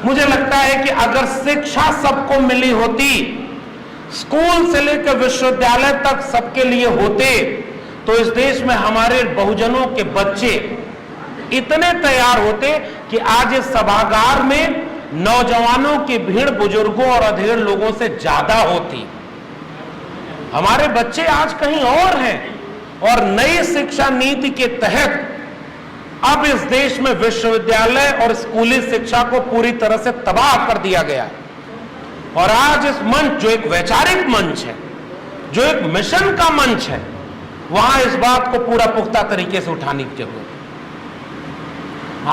मुझे लगता है कि अगर शिक्षा सबको मिली होती, स्कूल से लेकर विश्वविद्यालय तक सबके लिए होते, तो इस देश में हमारे बहुजनों के बच्चे इतने तैयार होते कि आज इस सभागार में नौजवानों की भीड़ बुजुर्गों और अधेड़ लोगों से ज्यादा होती। हमारे बच्चे आज कहीं और हैं, और नई शिक्षा नीति के तहत अब इस देश में विश्वविद्यालय और स्कूली शिक्षा को पूरी तरह से तबाह कर दिया गया है। और आज इस मंच, जो एक वैचारिक मंच है, जो एक मिशन का मंच है, वहां इस बात को पूरा पुख्ता तरीके से उठाने की जरूरत है।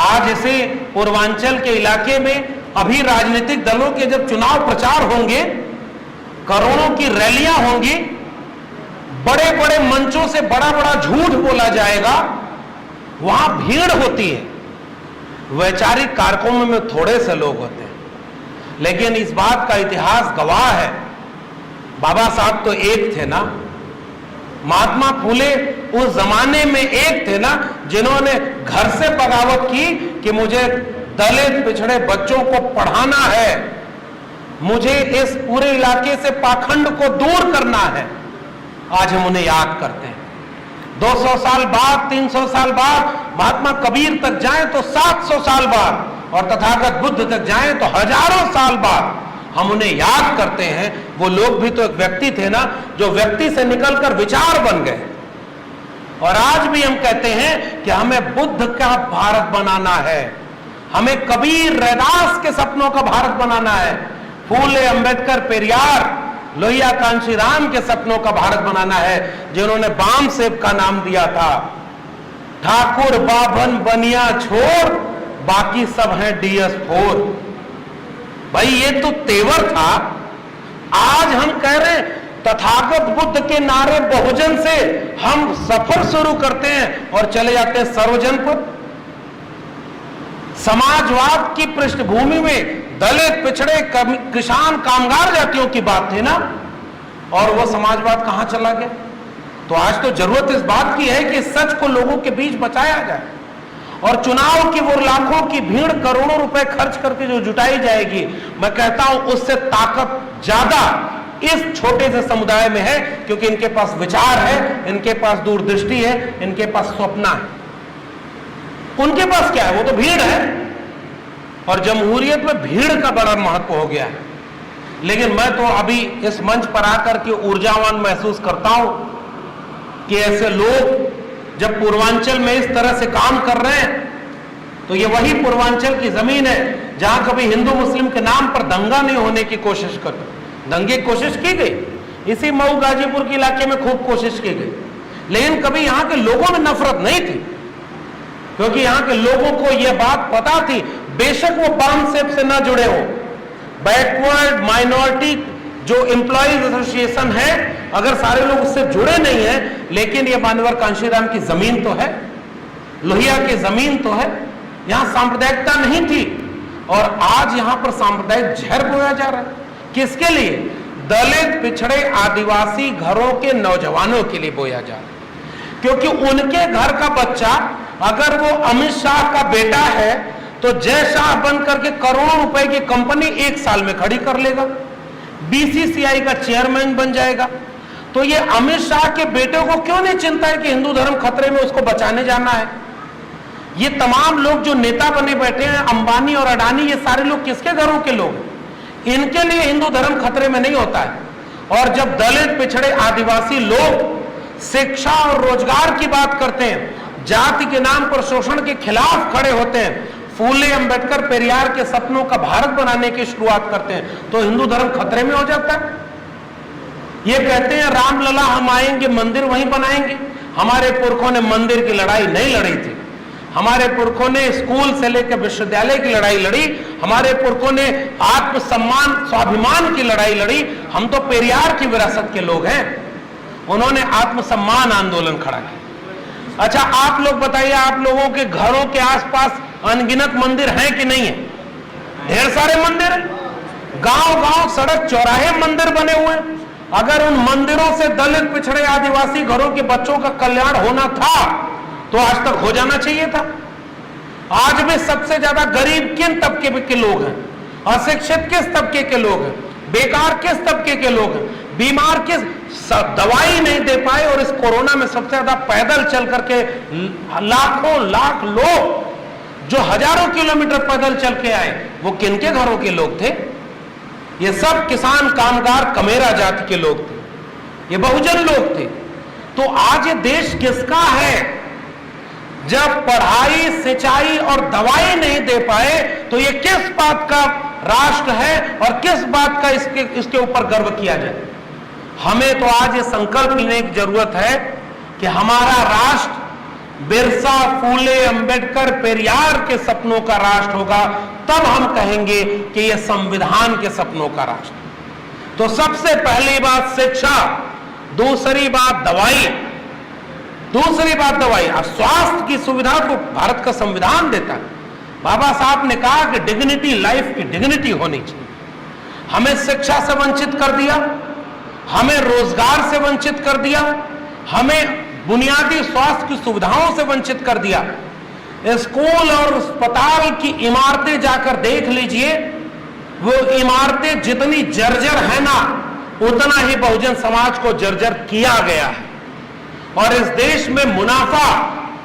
आज इसे पूर्वांचल के इलाके में अभी राजनीतिक दलों के जब चुनाव प्रचार होंगे, करोड़ों की रैलियां होंगी, बड़े बड़े मंचों से बड़ा बड़ा झूठ बोला जाएगा, वहां भीड़ होती है। वैचारिक कार्यक्रमों में थोड़े से लोग होते हैं, लेकिन इस बात का इतिहास गवाह है। बाबा साहब तो एक थे ना, महात्मा फूले उस जमाने में एक थे ना, जिन्होंने घर से बगावत की कि मुझे दलित पिछड़े बच्चों को पढ़ाना है, मुझे इस पूरे इलाके से पाखंड को दूर करना है। आज हम उन्हें याद करते हैं। 200 साल बाद, 300 साल बाद, महात्मा कबीर तक जाएं तो 700 साल बाद, और तथागत बुद्ध तक जाएं तो हजारों साल बाद हम उन्हें याद करते हैं। वो लोग भी तो एक व्यक्ति थे ना, जो व्यक्ति से निकलकर विचार बन गए। और आज भी हम कहते हैं कि हमें बुद्ध का भारत बनाना है, हमें कबीर रैदास के सपनों का भारत बनाना है, फूले, अंबेडकर, पेरियार, लोहिया, कांशीराम के सपनों का भारत बनाना है, जिन्होंने बाम सेब का नाम दिया था। ठाकुर बाभन बनिया छोड़, बाकी सब हैं DS4। भाई ये तो तेवर था। आज हम कह रहे हैं तथागत बुद्ध के नारे बहुजन से हम सफर शुरू करते हैं और चले जाते हैं सर्वजन पर। समाजवाद की पृष्ठभूमि में दलित, पिछड़े, किसान, कामगार जातियों की बात थी ना, और वो समाजवाद कहां चला गया? तो आज तो जरूरत इस बात की है कि सच को लोगों के बीच बचाया जाए, और चुनाव की वो लाखों की भीड़, करोड़ों रुपए खर्च करके जो जुटाई जाएगी, मैं कहता हूं उससे ताकत ज्यादा इस छोटे से समुदाय में है, क्योंकि इनके पास विचार है, इनके पास दूरदृष्टि है, इनके पास स्वप्न है। उनके पास क्या है? वो तो भीड़ है, और जमहूरियत में भीड़ का बड़ा महत्व हो गया है। लेकिन मैं तो अभी इस मंच पर आकर के ऊर्जावान महसूस करता हूं कि ऐसे लोग जब पूर्वांचल में इस तरह से काम कर रहे हैं, तो ये वही पूर्वांचल की जमीन है जहां कभी हिंदू मुस्लिम के नाम पर दंगा नहीं होने की कोशिश कर, दंगे की कोशिश की गई। इसी मऊ गाजीपुर के इलाके में खूब कोशिश की गई, लेकिन कभी यहां के लोगों में नफरत नहीं थी, क्योंकि यहां के लोगों को यह बात पता थी, बेशक वो बाम सेब से ना जुड़े हो, बैकवर्ड माइनॉरिटी जो एम्प्लॉइज एसोसिएशन है, अगर सारे लोग उससे जुड़े नहीं हैं, लेकिन ये मानवर कांशीराम की जमीन तो है, लोहिया की जमीन तो है, यहां सांप्रदायिकता नहीं थी, और आज यहां पर सांप्रदायिक जहर बोया जा रहा है। किसके लिए? दलित, पिछड़े, आदिवासी घरों के नौजवानों के लिए बोया जा रहा है, क्योंकि उनके घर का बच्चा अगर वो अमित शाह का बेटा है तो जय शाह बन करके करोड़ों रुपए की कंपनी 1 साल में खड़ी कर लेगा, BCCI का चेयरमैन बन जाएगा। तो ये अमित शाह के बेटे को क्यों नहीं चिंता है कि हिंदू धर्म खतरे में, उसको बचाने जाना है? ये तमाम लोग जो नेता बने बैठे हैं, अंबानी और अडानी, ये सारे लोग किसके घरों के लोग हैं? इनके लिए हिंदू धर्म खतरे में नहीं होता है। और जब दलित, पिछड़े, आदिवासी लोग शिक्षा और रोजगार की बात करते हैं, जाति के नाम पर शोषण के खिलाफ खड़े होते हैं, फूले, अंबेडकर, पेरियार के सपनों का भारत बनाने की शुरुआत करते हैं, तो हिंदू धर्म खतरे में हो जाता है। ये कहते हैं रामलला हम आएंगे, मंदिर वहीं बनाएंगे। हमारे पुरखों ने मंदिर की लड़ाई नहीं लड़ी थी, हमारे पुरखों ने स्कूल से लेकर विश्वविद्यालय की लड़ाई लड़ी, हमारे पुरखों ने आत्मसम्मान, स्वाभिमान की लड़ाई लड़ी। हम तो पेरियार की विरासत के लोग हैं, उन्होंने आत्मसम्मान आंदोलन खड़ा किया। अच्छा, आप लोग बताइए, आप लोगों के घरों के आसपास अनगिनत मंदिर हैं कि नहीं है? ढेर सारे मंदिर हैं, गांव-गांव, सड़क चौराहे मंदिर बने हुए हैं। अगर उन मंदिरों से दलित, पिछड़े, आदिवासी घरों के बच्चों का कल्याण होना था तो आज तक हो जाना चाहिए था। आज भी सबसे ज्यादा गरीब किन तबके के लोग हैं? अशिक्षित किस तबके के लोग हैं, बेकार किस तबके के लोग हैं, बीमार किस, दवाई नहीं दे पाए। और इस कोरोना में सबसे ज्यादा पैदल चल करके लाखों लाख लोग जो हजारों किलोमीटर पैदल चल के आए, वो किनके घरों के लोग थे? ये सब किसान, कामगार, कमेरा जाति के लोग थे, ये बहुजन लोग थे। तो आज ये देश किसका है? जब पढ़ाई, सिंचाई और दवाई नहीं दे पाए तो ये किस बात का राष्ट्र है और किस बात का इसके ऊपर गर्व किया जाए? हमें तो आज ये संकल्प लेने की जरूरत है कि हमारा राष्ट्र बिरसा, फूले, अंबेडकर, पेरियार के सपनों का राष्ट्र होगा, तब हम कहेंगे कि यह संविधान के सपनों का राष्ट्र। तो सबसे पहली बात शिक्षा, दूसरी बात दवाई, दूसरी बात दवाई। अब स्वास्थ्य की सुविधा को भारत का संविधान देता है। बाबा साहब ने कहा कि डिग्निटी, लाइफ की डिग्निटी होनी चाहिए। हमें शिक्षा से वंचित कर दिया, हमें रोजगार से वंचित कर दिया, हमें बुनियादी स्वास्थ्य की सुविधाओं से वंचित कर दिया। स्कूल और अस्पताल की इमारतें जाकर देख लीजिए, वो इमारतें जितनी जर्जर है ना, उतना ही बहुजन समाज को जर्जर किया गया है। और इस देश में मुनाफा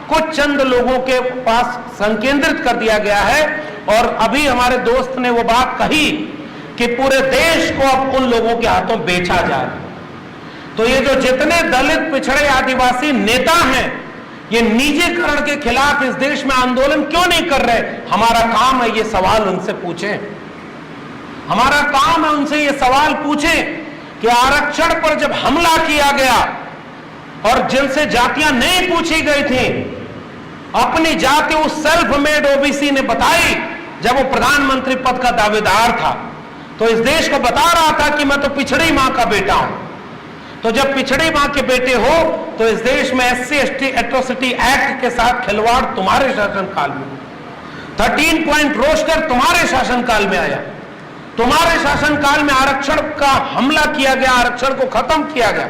कुछ चंद लोगों के पास संकेंद्रित कर दिया गया है। और अभी हमारे दोस्त ने वो बात कही कि पूरे देश को अब उन लोगों के हाथों बेचा जा रहा है। तो ये जो जितने दलित, पिछड़े, आदिवासी नेता हैं, ये निजीकरण के खिलाफ इस देश में आंदोलन क्यों नहीं कर रहे? हमारा काम है ये सवाल उनसे पूछें, हमारा काम है उनसे ये सवाल पूछें कि आरक्षण पर जब हमला किया गया और जिनसे जातियां नहीं पूछी गई थी, अपनी जाति उस सेल्फ मेड ओबीसी ने बताई जब वो प्रधानमंत्री पद का दावेदार था, तो इस देश को बता रहा था कि मैं तो पिछड़ी मां का बेटा हूं। तो जब पिछड़ी मां के बेटे हो तो इस देश में SC/ST एट्रोसिटी एक्ट के साथ खिलवाड़ तुम्हारे शासनकाल में, 13 पॉइंट रोस्टर तुम्हारे शासनकाल में आया, तुम्हारे शासनकाल में आरक्षण का हमला किया गया, आरक्षण को खत्म किया गया।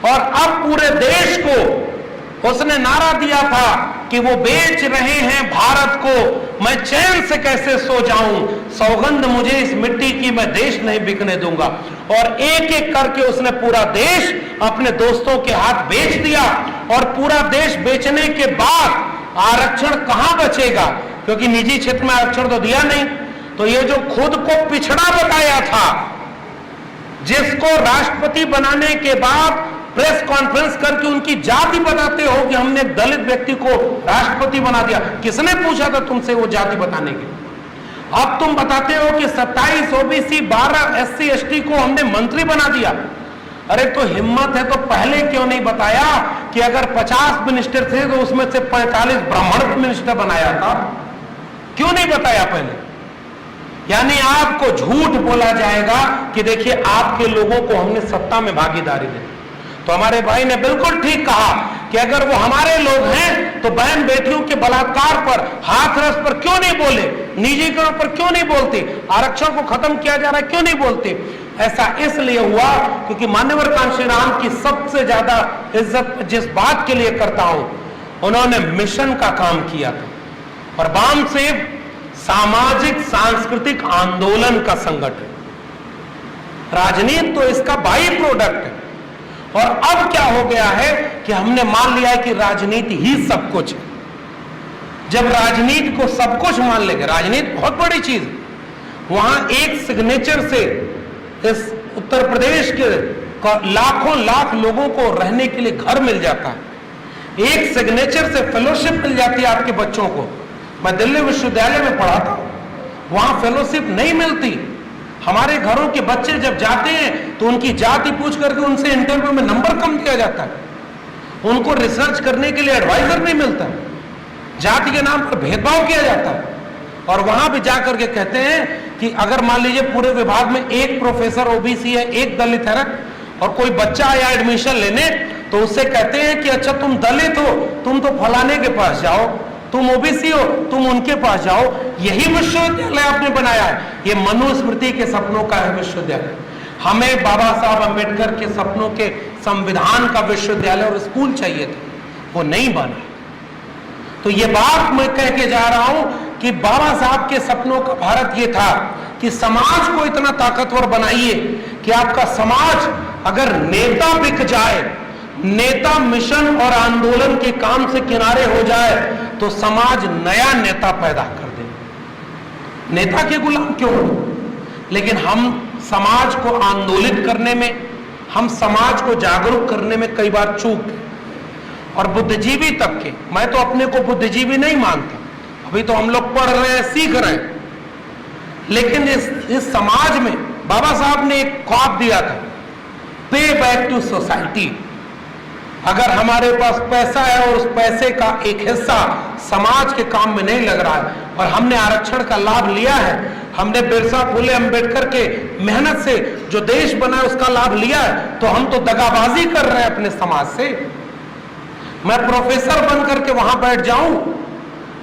और अब पूरे देश को उसने नारा दिया था कि वो बेच रहे हैं भारत को, मैं चैन से कैसे सो जाऊं, सौगंध मुझे इस मिट्टी की, मैं देश नहीं बिकने दूंगा। और एक एक करके उसने पूरा देश अपने दोस्तों के हाथ बेच दिया। और पूरा देश बेचने के बाद आरक्षण कहां बचेगा, क्योंकि निजी क्षेत्र में आरक्षण तो दिया नहीं। तो ये जो खुद को पिछड़ा बताया था, जिसको राष्ट्रपति बनाने के बाद प्रेस कॉन्फ्रेंस करके उनकी जाति बताते हो कि हमने एक दलित व्यक्ति को राष्ट्रपति बना दिया, किसने पूछा था तुमसे वो जाति बताने के? अब तुम बताते हो कि 27 ओबीसी, 12 SC/ST को हमने मंत्री बना दिया। अरे तो हिम्मत है तो पहले क्यों नहीं बताया कि अगर 50 मिनिस्टर थे तो उसमें से 45 ब्राह्मण मिनिस्टर बनाया था? क्यों नहीं बताया पहले? यानी आपको झूठ बोला जाएगा कि देखिए आपके लोगों को हमने सत्ता में भागीदारी दी। तो हमारे भाई ने बिल्कुल ठीक कहा कि अगर वो हमारे लोग हैं तो बहन बेटियों के बलात्कार पर, हाथरस पर क्यों नहीं बोले, निजीकरण पर क्यों नहीं बोलते, आरक्षण को खत्म किया जा रहा है क्यों नहीं बोलते? ऐसा इसलिए हुआ क्योंकि मान्यवर कांशीराम की सबसे ज्यादा इज्जत जिस बात के लिए करता हूं, उन्होंने मिशन का काम किया था। और बामसेव सामाजिक सांस्कृतिक आंदोलन का संगठन, राजनीति तो इसका बाई प्रोडक्ट है। और अब क्या हो गया है कि हमने मान लिया है कि राजनीति ही सब कुछ है। जब राजनीति को सब कुछ मान लेंगे, राजनीति बहुत बड़ी चीज है, वहां एक सिग्नेचर से इस उत्तर प्रदेश के लाखों लाख लोगों को रहने के लिए घर मिल जाता है, एक सिग्नेचर से फेलोशिप मिल जाती है आपके बच्चों को। मैं दिल्ली विश्वविद्यालय में पढ़ा था, वहां फेलोशिप नहीं मिलती। हमारे घरों के बच्चे जब जाते हैं तो उनकी जाति पूछ करके उनसे इंटरव्यू में नंबर कम दिया जाता है, उनको रिसर्च करने के लिए एडवाइजर नहीं मिलता, जाति के नाम पर भेदभाव किया जाता है। और वहां भी जाकर के कहते हैं कि अगर मान लीजिए पूरे विभाग में एक प्रोफेसर ओबीसी है, एक दलित है, और कोई बच्चा आया एडमिशन लेने, तो उससे कहते हैं कि अच्छा तुम दलित हो, तुम तो फलाने के पास जाओ, तुम ओबीसी हो, तुम उनके पास जाओ। यही विश्वविद्यालय आपने बनाया है, ये मनुस्मृति के सपनों का है विश्वविद्यालय। हमें बाबा साहब अंबेडकर के सपनों के संविधान का विश्वविद्यालय और स्कूल चाहिए था, वो नहीं बना। तो ये बात मैं कह के जा रहा हूं कि बाबा साहब के सपनों का भारत ये था कि समाज को इतना ताकतवर बनाइए कि आपका समाज अगर नेता बिक जाए, नेता मिशन और आंदोलन के काम से किनारे हो जाए, तो समाज नया नेता पैदा कर दे। नेता के गुलाम क्यों हो? लेकिन हम समाज को आंदोलित करने में, हम समाज को जागरूक करने में कई बार चूक गए। और बुद्धिजीवी तबके, मैं तो अपने को बुद्धिजीवी नहीं मानता, अभी तो हम लोग पढ़ रहे हैं, सीख रहे हैं, लेकिन इस समाज में बाबा साहब ने एक ख्वाब दिया था, पे बैक टू सोसाइटी। अगर हमारे पास पैसा है और उस पैसे का एक हिस्सा समाज के काम में नहीं लग रहा है, और हमने आरक्षण का लाभ लिया है, हमने बिरसा फुले अंबेडकर के मेहनत से जो देश बना है उसका लाभ लिया है, तो हम तो दगाबाजी कर रहे हैं अपने समाज से। मैं प्रोफेसर बन करके वहां बैठ जाऊं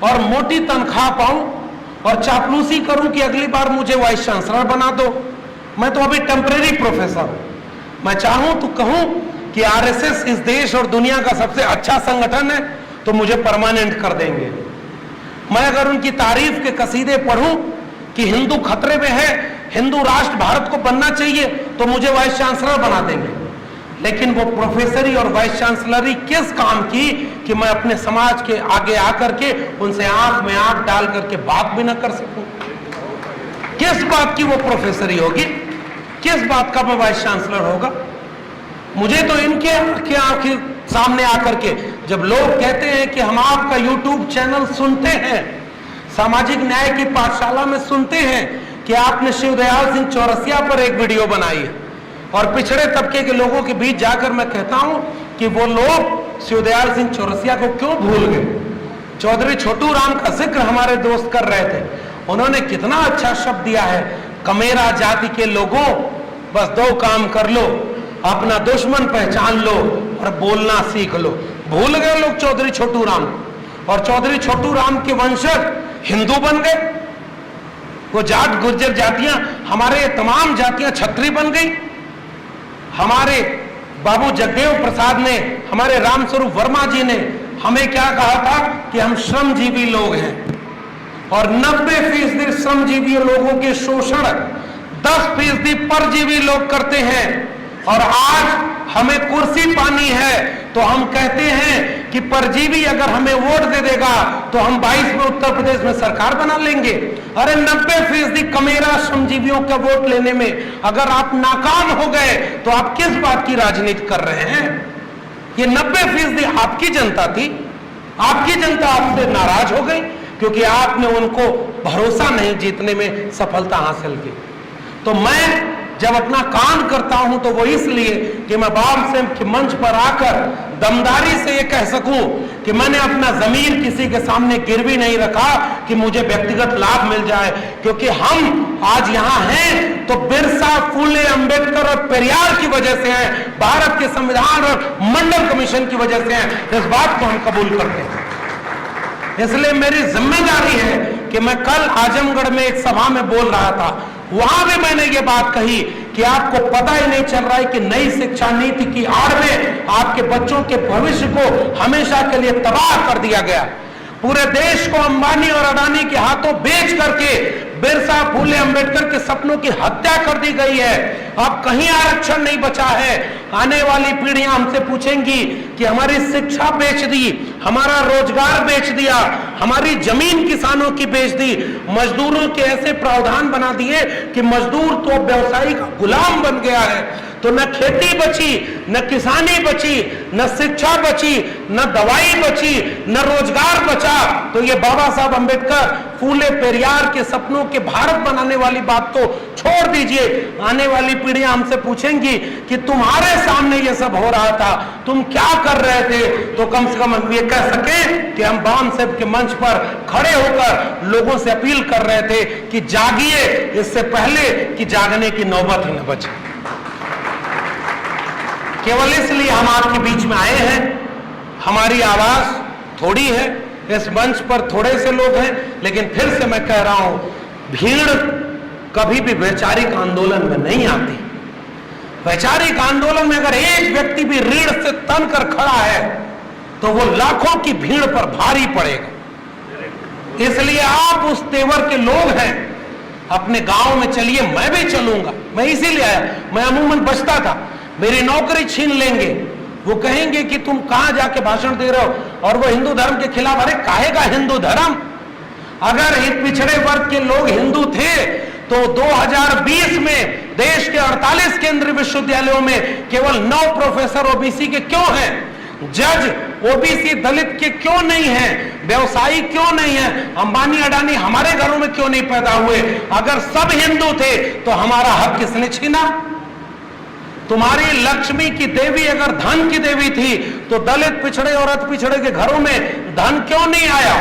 और मोटी तनख्वाह पाऊं और चापलूसी करूं कि अगली बार मुझे वाइस चांसलर बना दो। मैं तो अभी टेम्परेरी प्रोफेसर हूं। मैं चाहूं तो कहूं कि आरएसएस इस देश और दुनिया का सबसे अच्छा संगठन है, तो मुझे परमानेंट कर देंगे। मैं अगर उनकी तारीफ के कसीदे पढ़ूं कि हिंदू खतरे में है, हिंदू राष्ट्र भारत को बनना चाहिए, तो मुझे वाइस चांसलर बना देंगे। लेकिन वो प्रोफेसरी और वाइस चांसलरी किस काम की कि मैं अपने समाज के आगे आकर के उनसे आंख में आंख डाल करके बात भी ना कर सकूं? किस बात की वो प्रोफेसरी होगी? किस बात का मैं वाइस चांसलर होगा? मुझे तो इनके आंखें सामने आकर के जब लोग कहते हैं कि हम आपका यूट्यूब चैनल सुनते हैं, सामाजिक न्याय की पाठशाला में सुनते हैं कि आपने शिवदयाल सिंह चौरसिया पर एक वीडियो बनाई है, और पिछड़े तबके के लोगों के बीच जाकर मैं कहता हूं कि वो लोग शिवदयाल सिंह चौरसिया को क्यों भूल गए। चौधरी छोटू राम का जिक्र हमारे दोस्त कर रहे थे, उन्होंने कितना अच्छा शब्द दिया है, कमेरा जाति के लोगों बस दो काम कर लो, अपना दुश्मन पहचान लो और बोलना सीख लो। भूल गए लोग चौधरी छोटू राम, और चौधरी छोटू राम के वंशज हिंदू बन गए। वो जाट गुर्जर जातियां, हमारे तमाम जातियां छत्री बन गई। हमारे बाबू जगदेव प्रसाद ने, हमारे रामस्वरूप वर्मा जी ने हमें क्या कहा था कि हम श्रमजीवी लोग हैं, और 90% श्रमजीवी लोगों के शोषण 10% परजीवी लोग करते हैं। और आज हमें कुर्सी पानी है तो हम कहते हैं कि परजीवी अगर हमें वोट दे देगा तो हम 22 में उत्तर प्रदेश में सरकार बना लेंगे। अरे 90% कमेरा श्रमजीवियों का वोट लेने में अगर आप नाकाम हो गए तो आप किस बात की राजनीति कर रहे हैं? ये 90% आपकी जनता थी, आपकी जनता आपसे नाराज हो गई क्योंकि आपने उनको भरोसा नहीं जीतने में सफलता हासिल की। तो मैं जब अपना काम करता हूं तो वो इसलिए कि मैं बाबा साहब के मंच पर आकर दमदारी से ये कह सकूं कि मैंने अपना जमीर किसी के सामने गिरवी नहीं रखा कि मुझे व्यक्तिगत लाभ मिल जाए, क्योंकि हम आज यहाँ हैं तो बिरसा फुले अंबेडकर और पेरियार की वजह से हैं, भारत के संविधान और मंडल कमीशन की वजह से हैं। इस बात को हम कबूल करते हैं। इसलिए मेरी जिम्मेदारी है कि मैं कल आजमगढ़ में एक सभा में बोल रहा था, वहां भी मैंने ये बात कही कि आपको पता ही नहीं चल रहा है कि नई शिक्षा नीति की आड़ में आपके बच्चों के भविष्य को हमेशा के लिए तबाह कर दिया गया। पूरे देश को अंबानी और अडानी के हाथों बेच करके बिरसा फुले अंबेडकर के सपनों की हत्या कर दी गई है। अब कहीं आरक्षण नहीं बचा है। आने वाली पीढ़ियां हमसे पूछेंगी कि हमारी शिक्षा बेच दी, हमारा रोजगार बेच दिया, हमारी जमीन किसानों की बेच दी, मजदूरों के ऐसे प्रावधान बना दिए कि मजदूर तो व्यवसायी का गुलाम बन गया है। तो न खेती बची, न किसानी बची, न शिक्षा बची, न दवाई बची, न रोजगार बचा। तो ये बाबा साहब अंबेडकर फूले पेरियार के सपनों के भारत बनाने वाली बात तो छोड़ दीजिए। आने वाली पीढ़ियां हमसे पूछेंगी कि तुम्हारे सामने ये सब हो रहा था, तुम क्या कर रहे थे? तो कम से कम हम ये कह सके कि हम बाम साहब के मंच पर खड़े होकर लोगों से अपील कर रहे थे कि जागिए, इससे पहले कि जागने की नौबत ही न बचे। केवल इसलिए हम आपके बीच में आए हैं। हमारी आवाज थोड़ी है, इस मंच पर थोड़े से लोग हैं, लेकिन फिर से मैं कह रहा हूं, भीड़ कभी भी वैचारिक आंदोलन में नहीं आती। वैचारिक आंदोलन में अगर एक व्यक्ति भी रीढ़ से तन कर खड़ा है तो वो लाखों की भीड़ पर भारी पड़ेगा। इसलिए आप उस तेवर के लोग हैं। अपने गांव में चलिए, मैं भी चलूंगा, मैं इसीलिए आया, मैं अमूमन बचता था, मेरी नौकरी छीन लेंगे, वो कहेंगे कि तुम कहां जाके भाषण दे रहे हो, और वो हिंदू धर्म के खिलाफ। अरे काहे का हिंदू धर्म? अगर पिछड़े वर्ग के लोग हिंदू थे तो 2020 में देश के 48 केंद्रीय विश्वविद्यालयों में केवल 9 प्रोफेसर ओबीसी के क्यों हैं? जज ओबीसी दलित के क्यों नहीं हैं? व्यवसायी क्यों नहीं है? अंबानी अडानी हमारे घरों में क्यों नहीं पैदा हुए? अगर सब हिंदू थे तो हमारा हक किसने छीना? तुम्हारी लक्ष्मी की देवी अगर धन की देवी थी तो दलित पिछड़े और अति पिछड़े के घरों में धन क्यों नहीं आया?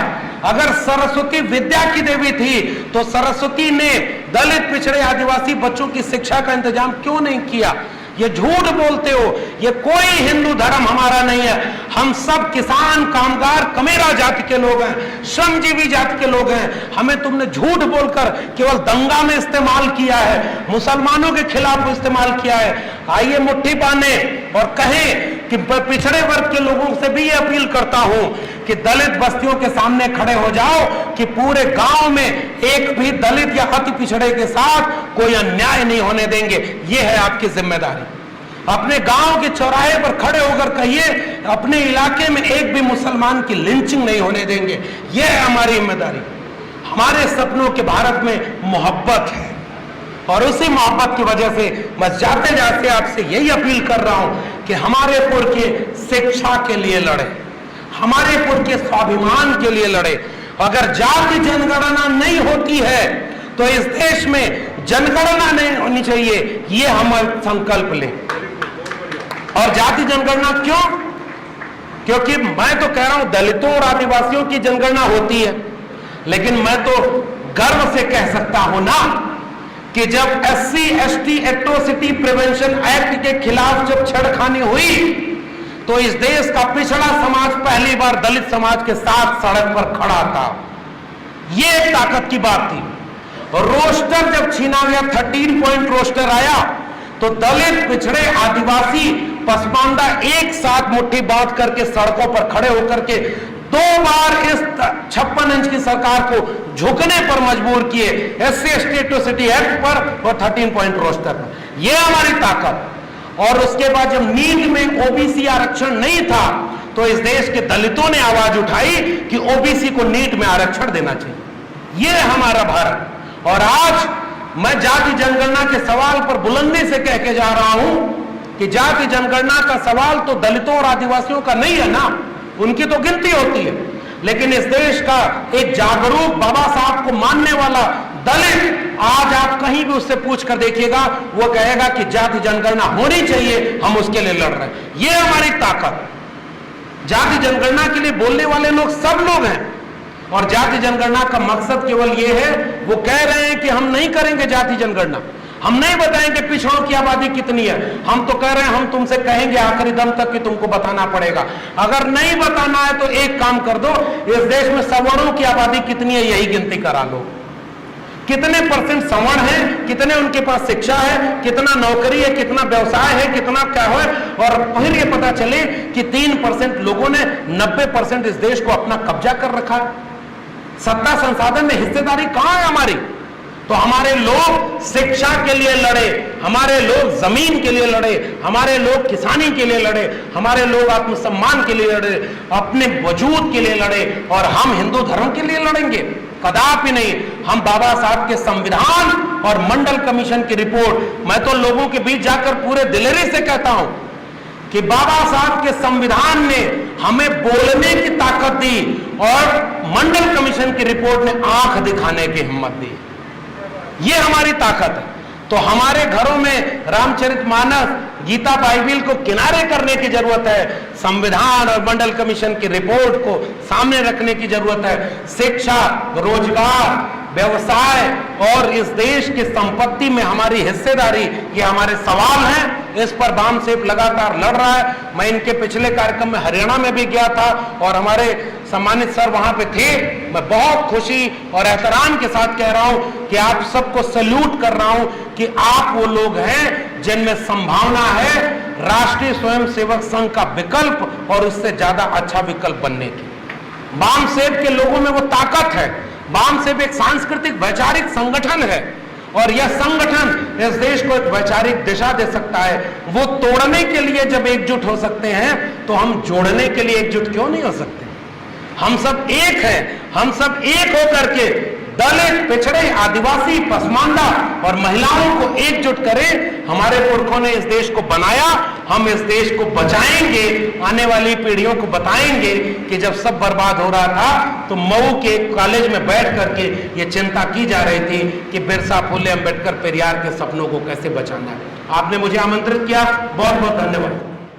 अगर सरस्वती विद्या की देवी थी तो सरस्वती ने दलित पिछड़े आदिवासी बच्चों की शिक्षा का इंतजाम क्यों नहीं किया? ये झूठ बोलते हो, ये कोई हिंदू धर्म हमारा नहीं है। हम सब किसान, कामगार, कमेरा जाति के लोग हैं, श्रमजीवी जाति के लोग हैं। हमें तुमने झूठ बोलकर केवल दंगा में इस्तेमाल किया है, मुसलमानों के खिलाफ इस्तेमाल किया है। आइए मुट्ठी बांधे और कहें कि पिछड़े वर्ग के लोगों से भी ये अपील करता हूं कि दलित बस्तियों के सामने खड़े हो जाओ कि पूरे गांव में एक भी दलित या अति पिछड़े के साथ कोई अन्याय नहीं होने देंगे। ये है आपकी जिम्मेदारी। अपने गांव के चौराहे पर खड़े होकर कहिए अपने इलाके में एक भी मुसलमान की लिंचिंग नहीं होने देंगे। यह है हमारी जिम्मेदारी। हमारे सपनों के भारत में मोहब्बत है और उसी मोहब्बत की वजह से मैं जाते जाते आपसे यही अपील कर रहा हूं कि हमारे पुर के शिक्षा के लिए लड़े, हमारे पुर के स्वाभिमान के लिए लड़े। अगर जाति जनगणना नहीं होती है तो इस देश में जनगणना नहीं होनी चाहिए, ये हम संकल्प लें। और जाति जनगणना क्यों? क्योंकि मैं तो कह रहा हूं दलितों और आदिवासियों की जनगणना होती है, लेकिन मैं तो गर्व से कह सकता हूं ना कि जब SC ST atrocity prevention act के खिलाफ जब छेड़खानी हुई तो इस देश का पिछड़ा समाज पहली बार दलित समाज के साथ सड़क पर खड़ा था। यह एक ताकत की बात थी। रोस्टर जब छीना गया, 13 पॉइंट रोस्टर आया तो दलित, पिछड़े, आदिवासी, पसमानदा एक साथ मुट्ठी बांध करके सड़कों पर खड़े होकर के 2 बार इस 56 इंच की सरकार को झुकने पर मजबूर किए, SC ST एट्रोसिटी एक्ट पर और 13 पॉइंट रोस्टर पर। यह हमारी ताकत। और उसके बाद जब नीट में ओबीसी आरक्षण नहीं था तो इस देश के दलितों ने आवाज उठाई कि ओबीसी को नीट में आरक्षण देना चाहिए। यह हमारा भारत। और आज मैं जाति जनगणना के सवाल पर बुलंदी से कह के जा रहा हूं कि जाति जनगणना का सवाल तो दलितों और आदिवासियों का नहीं है ना, उनकी तो गिनती होती है, लेकिन इस देश का एक जागरूक बाबा साहब को मानने वाला दलित आज आप कहीं भी उससे पूछ कर देखिएगा, वो कहेगा कि जाति जनगणना होनी चाहिए, हम उसके लिए लड़ रहे हैं। ये हमारी ताकत। जाति जनगणना के लिए बोलने वाले लोग सब लोग हैं और जाति जनगणना का मकसद केवल ये है, वो कह रहे हैं कि हम नहीं करेंगे जाति जनगणना, हम नहीं बताएंगे पिछड़ों की आबादी कितनी है, हम तो कह रहे हैं हम तुमसे कहेंगे आखिरी दम तक कि तुमको बताना पड़ेगा। अगर नहीं बताना है तो एक काम कर दो, इस देश में सवर्णों की आबादी कितनी है यही गिनती करा लो। कितने % सवर्ण है, कितने उनके पास शिक्षा है, कितना नौकरी है, कितना व्यवसाय है, कितना क्या है, और फिर ये पता चले कि 3% लोगों ने 90% इस देश को अपना कब्जा कर रखा है। सत्ता संसाधन में हिस्सेदारी कहां है हमारी? तो हमारे लोग शिक्षा के लिए लड़े, हमारे लोग जमीन के लिए लड़े, हमारे लोग किसानी के लिए लड़े, हमारे लोग आत्मसम्मान के लिए लड़े, अपने वजूद के लिए लड़े, और हम हिंदू धर्म के लिए लड़ेंगे? कदापि नहीं। हम बाबा साहब के संविधान और मंडल कमीशन की रिपोर्ट, मैं तो लोगों के बीच जाकर पूरे दिलेरी से कहता हूं कि बाबा साहब के संविधान ने हमें बोलने की ताकत दी और मंडल कमीशन की रिपोर्ट ने आंख दिखाने की हिम्मत दी। ये हमारी ताकत है। तो हमारे घरों में रामचरितमानस, गीता, बाइबिल को किनारे करने की जरूरत है, संविधान और मंडल कमीशन की रिपोर्ट को सामने रखने की जरूरत है। शिक्षा, रोजगार, व्यवसाय और इस देश की संपत्ति में हमारी हिस्सेदारी, ये हमारे सवाल हैं। इस पर बामसेफ लगातार लड़ रहा है। मैं इनके पिछले कार्यक्रम में हरियाणा में भी गया था और हमारे सम्मानित सर वहां पे थे। मैं बहुत खुशी और एहतराम के साथ कह रहा हूं कि आप सबको सैल्यूट कर रहा हूं कि आप वो लोग हैं जिनमें संभावना है राष्ट्रीय स्वयंसेवक संघ का विकल्प और उससे ज्यादा अच्छा विकल्प बनने की। बामसेफ के लोगों में वो ताकत है। बामसेफ एक सांस्कृतिक वैचारिक संगठन है और यह संगठन इस देश को एक वैचारिक दिशा दे सकता है। वो तोड़ने के लिए जब एकजुट हो सकते हैं तो हम जोड़ने के लिए एकजुट क्यों नहीं हो सकते? हम सब एक हैं, हम सब एक होकर के दलित, पिछड़े, आदिवासी, पसमांदा और महिलाओं को एकजुट करें। हमारे पुरखों ने इस देश को बनाया, हम इस देश को बचाएंगे, आने वाली पीढ़ियों को बताएंगे कि जब सब बर्बाद हो रहा था तो मऊ के कॉलेज में बैठ करके ये चिंता की जा रही थी कि बिरसा, फुले, अंबेडकर, पेरियार के सपनों को कैसे बचाना है। आपने मुझे आमंत्रित किया, बहुत बहुत धन्यवाद।